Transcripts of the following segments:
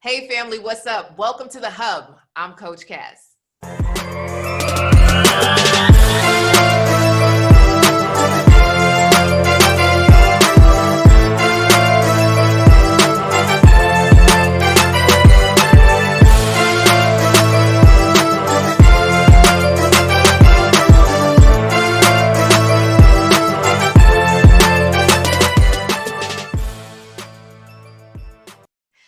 Hey family, what's up? Welcome to the Hub. I'm Coach Cass.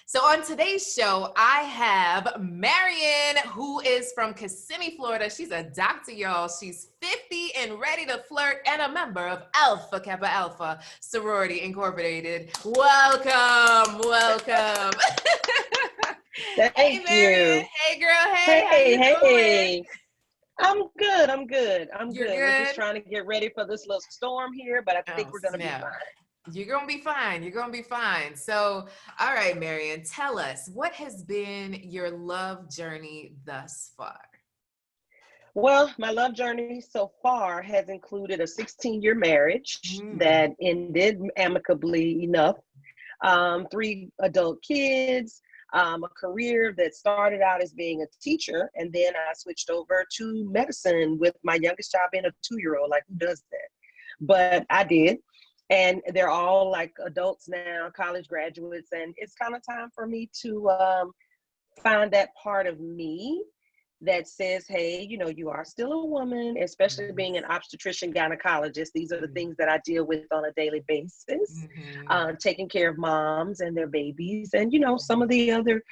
So on today's show, I have Marian, who is from Kissimmee, Florida. She's a doctor, y'all. She's 50 and ready to flirt and a member of Alpha Kappa Alpha Sorority Incorporated. Welcome. Hey, Thank Marian. you. Hey, girl. Hey, how you doing? I'm good. You're We're just good? trying to get ready for this little storm here, but I think Oh, we're gonna be snap. fine. You're going to be fine. So, all right, Marian, tell us, what has been your love journey thus far? Well, my love journey so far has included a 16-year marriage Mm. that ended amicably enough. Three adult kids, a career that started out as being a teacher, and then I switched over to medicine with my youngest child being a 2-year-old. Like, who does that? But I did. And they're all like adults now, college graduates, and it's kind of time for me to find that part of me that says, hey, you are still a woman, especially being an Yes. obstetrician gynecologist. These are the Mm. things that I deal with on a daily basis, Mhm. taking care of moms and their babies, and some of the other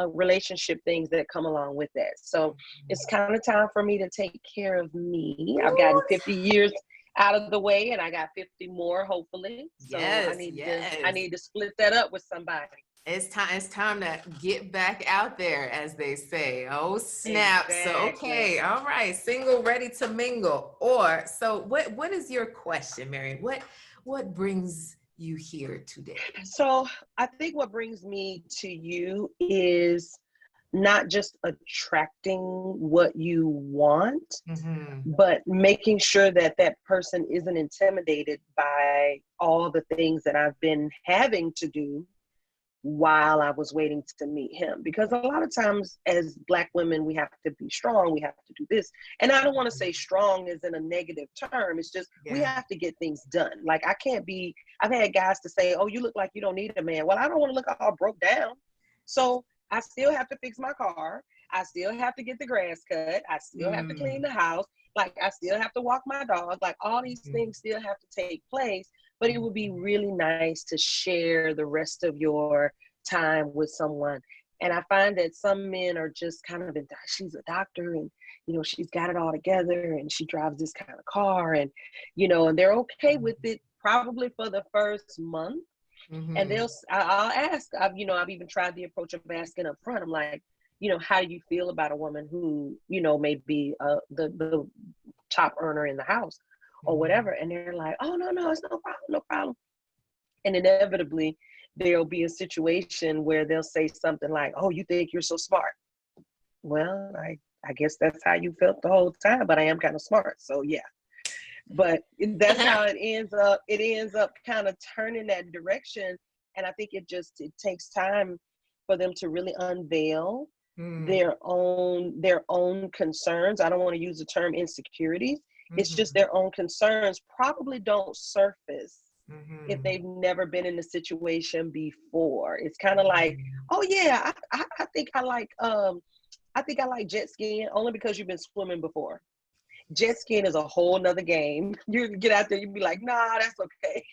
relationship things that come along with that. So it's kind of time for me to take care of me. I've gotten Ooh, 50 years out of the way, and I got 50 more, hopefully. So I yes, need to I yes. need to split that up with somebody. It's time to get back out there, as they say. Oh, snap. So, Exactly. okay, all right, single, ready to mingle. Or so what is your question, Marian? What brings you here today? So I think what brings me to you is not just attracting what you want, Mm-hmm. but making sure that that person isn't intimidated by all the things that I've been having to do while I was waiting to meet him. Because a lot of times as Black women, we have to be strong, we have to do this. And I don't want to say strong is in a negative term. It's just we Yeah. have to get things done. Like I can't be, I've had guys to say, oh, you look like you don't need a man. Well, I don't want to look all broke down. So I still have to fix my car. I still have to get the grass cut. I still have to clean Mm. the house. Like I still have to walk my dog. Like all these things still have to take place. But it would be really nice to share the rest of your time with someone. And I find that some men are just kind of, she's a doctor and, she's got it all together and she drives this kind of car and, and they're okay with it probably for the first month. And Mm-hmm. I'll ask, I've even tried the approach of asking up front. I'm like, how do you feel about a woman who, may be the top earner in the house or Mm-hmm. whatever? And they're like, oh, no, it's no problem, no problem. And inevitably, there'll be a situation where they'll say something like, oh, you think you're so smart. Well, I guess that's how you felt the whole time, but I am kind of smart. So yeah. But that's how it ends up. It ends up kind of turning that direction. And I think it takes time for them to really unveil Mm. their own concerns. I don't want to use the term insecurities. It's just Mm-hmm. their own concerns probably don't surface if Mm-hmm. they've never been in a situation before. It's kind of like, oh yeah, I think I like jet skiing only because you've been swimming before. Jet skiing is a whole nother game. You get out there, you be like, nah, that's okay.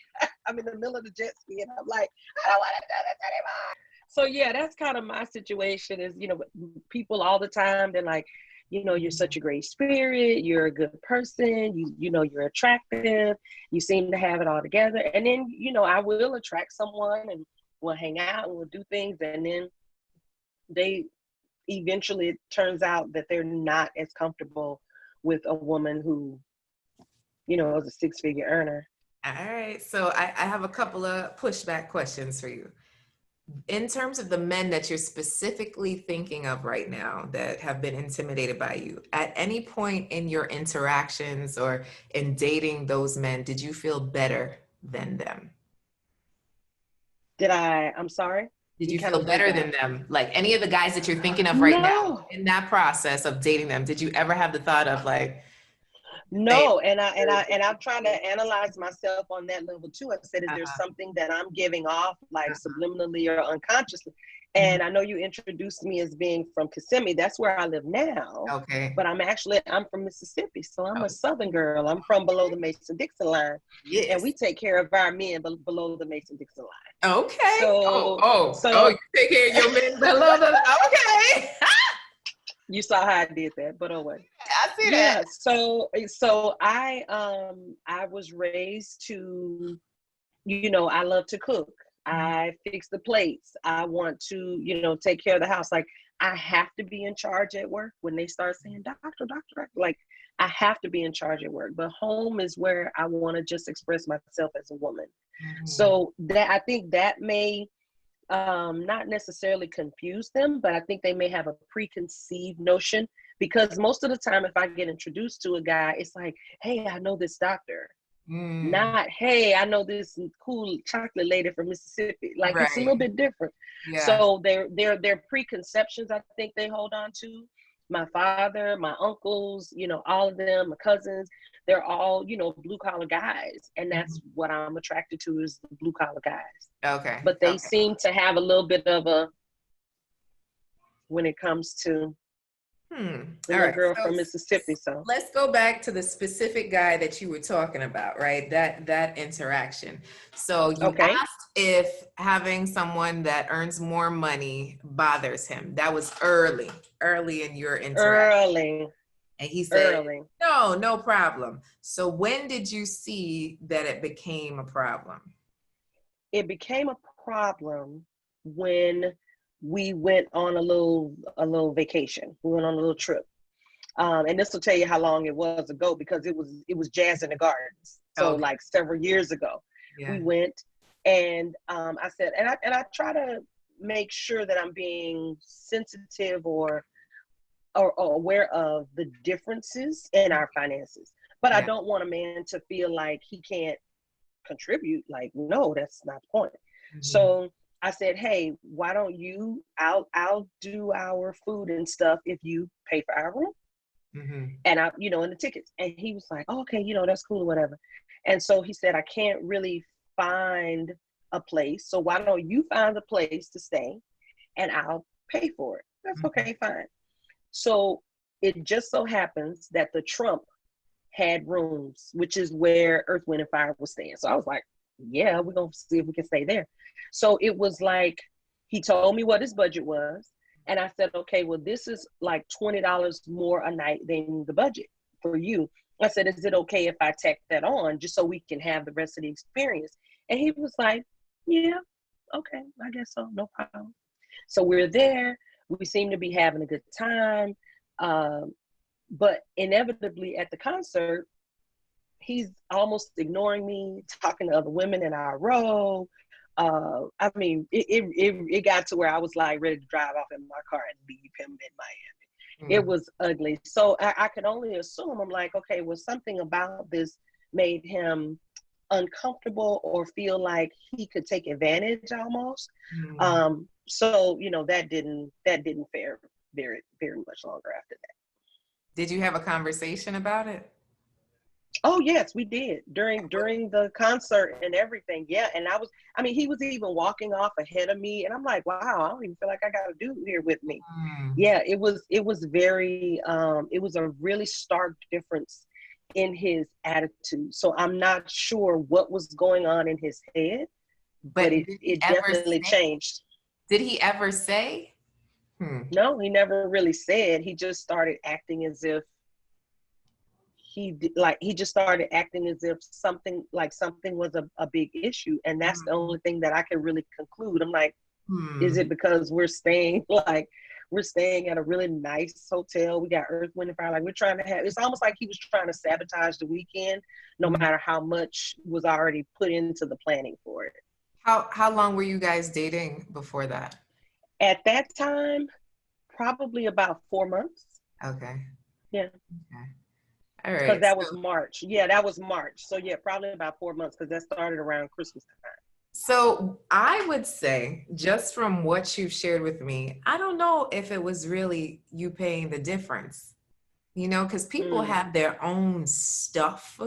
I'm in the middle of the jet ski and I'm like, I don't want to do this anymore. So yeah, that's kind of my situation is, people all the time, they're like, you're such a great spirit, you're a good person, you're attractive, you seem to have it all together. And then, I will attract someone and we'll hang out and we'll do things. And then they eventually, it turns out that they're not as comfortable with a woman who, is a six-figure earner. All right. So I have a couple of pushback questions for you. In terms of the men that you're specifically thinking of right now that have been intimidated by you, at any point in your interactions or in dating those men, did you feel better than them? I'm sorry? Did You you kind feel of break better out. than them? Like any of the guys that you're thinking of right now No, in that process of dating them, did you ever have the thought of like, they, no, and I'm trying to analyze myself on that level too. I said, is there uh, something that I'm giving off, like uh, subliminally or unconsciously? mhm, And I know you introduced me as being from Kissimmee. That's where I live now, okay. but I'm from Mississippi, so I'm a Oh, Southern girl. I'm from below the Mason-Dixon line, and we yes. take care of our men below the Mason-Dixon line. Okay. So, Oh, so you take care of your men below the, okay. you saw how I did that, but oh well. I see that. Yeah, so I was raised to, I love to cook. I fix the plates. I want to, take care of the house. Like I have to be in charge at work when they start saying doctor, like I have to be in charge at work. But home is where I want to just express myself as a woman. Mhm. So that I think that may not necessarily confuse them, but I think they may have a preconceived notion because most of the time, if I get introduced to a guy, it's like, hey, I know this doctor. Mm, Not, hey, I know this cool chocolate lady from Mississippi. Like it's a right. little bit different. Yeah. So their preconceptions, I think they hold on to. My father, my uncles, all of them, my cousins, they're all, blue collar guys. And that's Mhm. what I'm attracted to is the blue collar guys. Okay. But they Okay. seem to have a little bit of a when it comes to the All little right. girl So from Mississippi. So let's go back to the specific guy that you were talking about, right? That interaction. So you okay, asked if having someone that earns more money bothers him. That was early in your interaction. early, And he said, early. no, no problem. So when did you see that it became a problem? It became a problem when we went on a little vacation. We went on a little trip. And this will tell you how long it was ago because it was Jazz in the Gardens. So Okay. like several years ago, Yeah. we went and I said, and I try to make sure that I'm being sensitive or aware of the differences in our finances. But I Yeah. don't want a man to feel like he can't contribute. Like, no, that's not the point. Mhm. So I said, hey, why don't you? I'll do our food and stuff if you pay for our room Mhm. and and the tickets. And he was like, oh, okay, that's cool or whatever. And so he said, I can't really find a place. So why don't you find a place to stay and I'll pay for it? That's Mhm. okay, fine. So it just so happens that the Trump had rooms, which is where Earth, Wind, and Fire was staying. So I was like, yeah, we're going to see if we can stay there. So it was like, he told me what his budget was. And I said, okay, well, this is like $20 more a night than the budget for you. I said, is it okay if I tack that on just so we can have the rest of the experience? And he was like, yeah, okay, I guess so, no problem. So we're there. We seem to be having a good time. Um, but inevitably at the concert, he's almost ignoring me, talking to other women in our row. I mean, it got to where I was like ready to drive off in my car and leave him in Miami. It Mhm. was ugly. So I could only assume, I'm like, okay, well, something about this made him uncomfortable or feel like he could take advantage almost. Mhm. So that didn't fare very, very much longer after that. Did you have a conversation about it? Oh yes, we did during the concert and everything. Yeah, and he was even walking off ahead of me, and I'm like, wow, I don't even feel like I got a dude here with me. Mm. Yeah, it was very it was a really stark difference in his attitude. So I'm not sure what was going on in his head, but But it definitely changed. did he ever say? Hmm. No, he never really said. He just started acting as if he just started acting as if something was a big issue, and that's the only thing that I can really conclude. I'm like, is Hmm. it because we're staying at a really nice hotel, we got Earth, Wind, and Fire, like we're trying to have, it's almost like he was trying to sabotage the weekend no Mhm. matter how much was already put into the planning for it. How long were you guys dating before that? At that time, probably about 4 months. Okay. Yeah, Okay. All because right. that was March. Yeah, that was March. So yeah, probably about 4 months because that started around Christmas time. So I would say, just from what you shared with me, I don't know if it was really you paying the difference, because people Mm, have their own stuff,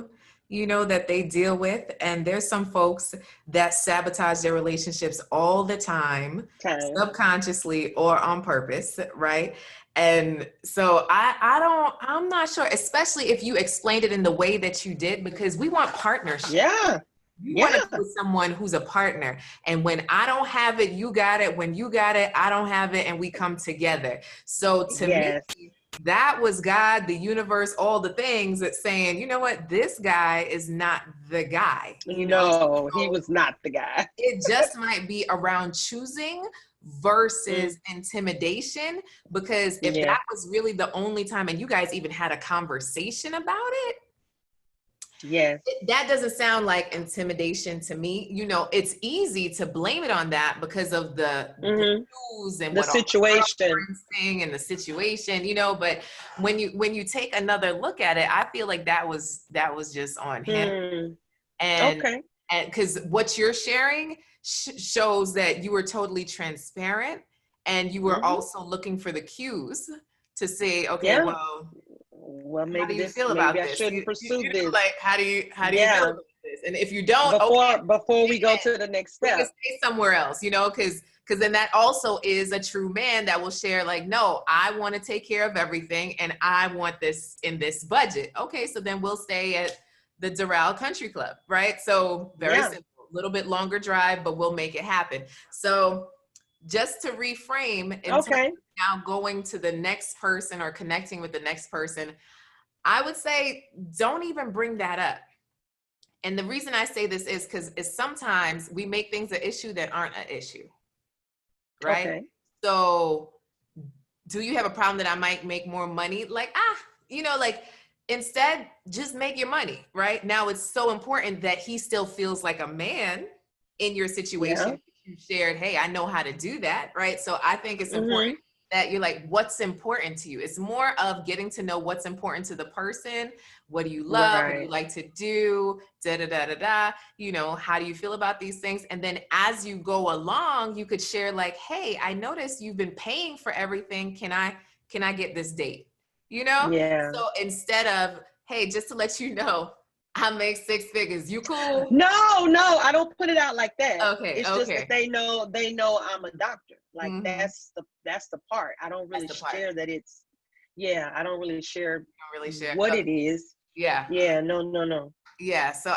that they deal with. And there's some folks that sabotage their relationships all the time, time. subconsciously or on purpose, right? And so I'm not sure, especially if you explained it in the way that you did, because we want partnership. Yeah. You want to be Yeah. with someone who's a partner. And when I don't have it, you got it. When you got it, I don't have it. And we come together. So to me, Yes. that was God, the universe, all the things that saying, you know what, this guy is not the guy, No, he So was not the guy. it just might be around choosing Mm, versus intimidation. Because if yeah. that was really the only time, and you guys even had a conversation about it, Yes. that doesn't sound like intimidation to me. It's easy to blame it on that because of the Hmm. news and The what all the situation. girlfriends saying and the situation, but when you take another look at it, I feel like that was just on him. Hmm. and Okay. and because what you're sharing shows that you were totally transparent, and you were Hmm. also looking for the cues to say, okay, Yeah. well, Well, how do you feel maybe about I this? shouldn't pursue this. Like, how do you feel Yeah. about this? And if you don't, okay, Before we go to the next we can step. stay somewhere else, because then that also is a true man that will share, like, no, I want to take care of everything, and I want this in this budget. Okay, so then we'll stay at the Doral Country Club, right? So very Yeah. simple, a little bit longer drive, but we'll make it happen. So just to reframe in terms of Okay. now going to the next person or connecting with the next person, I would say don't even bring that up. And the reason I say this is because sometimes we make things an issue that aren't an issue, right? Okay. So do you have a problem that I might make more money? Like, like, instead, just make your money, right? Now it's so important that he still feels like a man in your Yeah. situation. You shared, hey, I know how to do that, right? So I think it's important Hmm. that you're like, what's important to you? It's more of getting to know what's important to the person. What do you love? What do you Right. like to do? Da da da da da. How do you feel about these things? And then as you go along, you could share like, hey, I noticed you've been paying for everything. Can I get this date? Yeah. So instead of, hey, just to let you know, I make six figures. You cool? No, no, I don't put it out like that. Okay, It's just that okay. they know I'm a doctor. Like Mm-hmm. that's the part. I don't That's really the part. share that it's yeah, I don't really share Don't really share. what Okay. it is. Yeah. Yeah, no, no, no. Yeah, so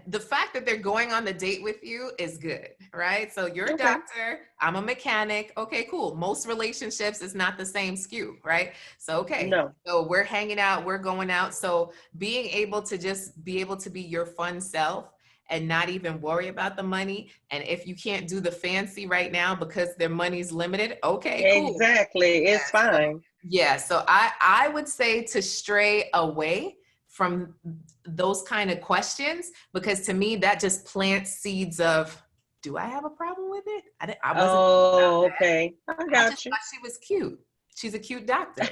the fact that they're going on the date with you is good, right? So you're a Okay. doctor, I'm a mechanic. Okay, cool. Most relationships is not the same skew, right? So okay, No. so we're hanging out, we're going out. So being able to just be able to be your fun self and not even worry about the money. And if you can't do the fancy right now because their money's limited, okay, cool. Exactly. Yeah, It's so fine. yeah, so I would say to stray away from those kind of questions, because to me that just plants seeds of, do I have a problem with it? I wasn't thinking about Oh, that. okay. I I just got you. thought she was cute. She's a cute doctor.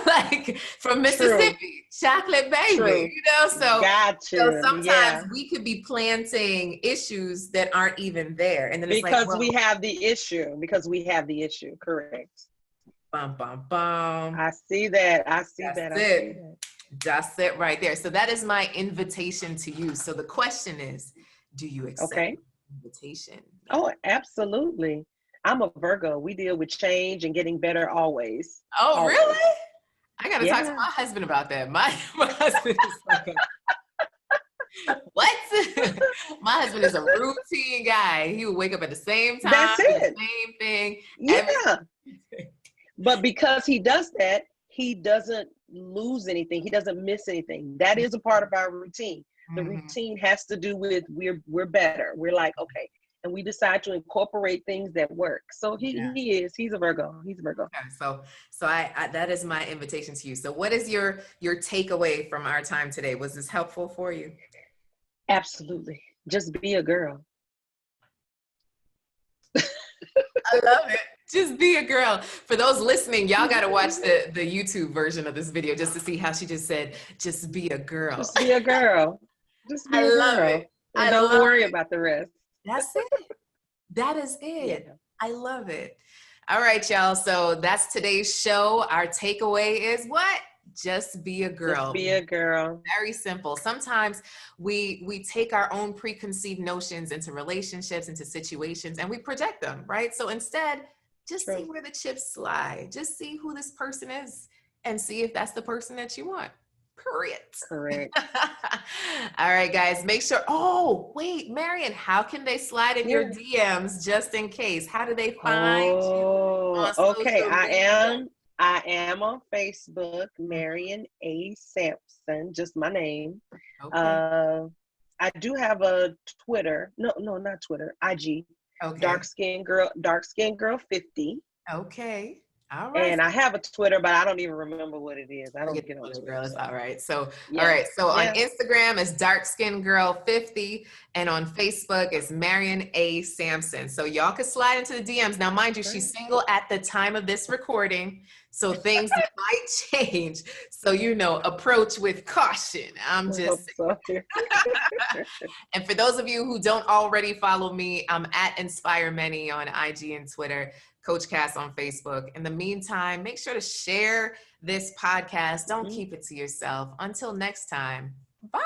Like from True. Mississippi, chocolate baby, True. so Gotcha. sometimes Yeah. we could be planting issues that aren't even there. And then it's like, Because well, we have the issue. Because we have the issue. Correct. bum, bum, bum. I see that. I see That's that. I see it. that. That's it right there. So that is my invitation to you. So the question is, do you accept Okay. the invitation? Oh, absolutely. I'm a Virgo. We deal with change and getting better always. Oh, Always. really? I got to talk to Yeah. my husband about that. My husband is like, what? My husband is a routine guy. He would wake up at the same time, That's do the it. same thing every Yeah. But because he does that, he doesn't lose anything. He doesn't miss anything. That is a part of our routine. The Mhm. routine has to do with we're better. We're like, okay. And we decide to incorporate things that work. So he's a Virgo. He's a Virgo. Okay, so I that is my invitation to you. So what is your takeaway from our time today? Was this helpful for you? Absolutely. Just be a girl. I love it. Just be a girl. For those listening, y'all got to watch the YouTube version of this video just to see how she just said, just be a girl. Just be a girl. Just I be a love it. girl. And I don't love worry it. about the rest. That's it. That is it. Yeah. I love it. All right, y'all. So that's today's show. Our takeaway is what? Just be a Just girl. be a girl. Very simple. Sometimes we take our own preconceived notions into relationships, into situations, and we project them, right? So instead, just see True. where the chips slide. Just see who this person is and see if that's the person that you want. Period. Correct. All right, guys, make sure. Oh, wait, Marian, how can they slide in your Yeah. DMs just in case? How do they find you Oh, on okay. social media? I am on Facebook, Marian A. Sampson, just my name. Okay. Uh, I do have a Twitter. No, not Twitter. IG. Okay. Dark skin girl 50. Okay. All right. And I have a Twitter, but I don't even remember what it is. I don't Forget get on the Twitter. girl. It's So all right. So, all yeah. right. So on Yeah. Instagram is dark skin girl 50, and on Facebook is Marian A. Sampson. So y'all can slide into the DMs. Now, mind you, she's single at the time of this recording, so things might change. So approach with caution. I'm I just hope so. And for those of you who don't already follow me, I'm at Inspire Many on IG and Twitter, Coach Cass on Facebook. In the meantime, make sure to share this podcast. Don't keep it to yourself. Until next time, bye.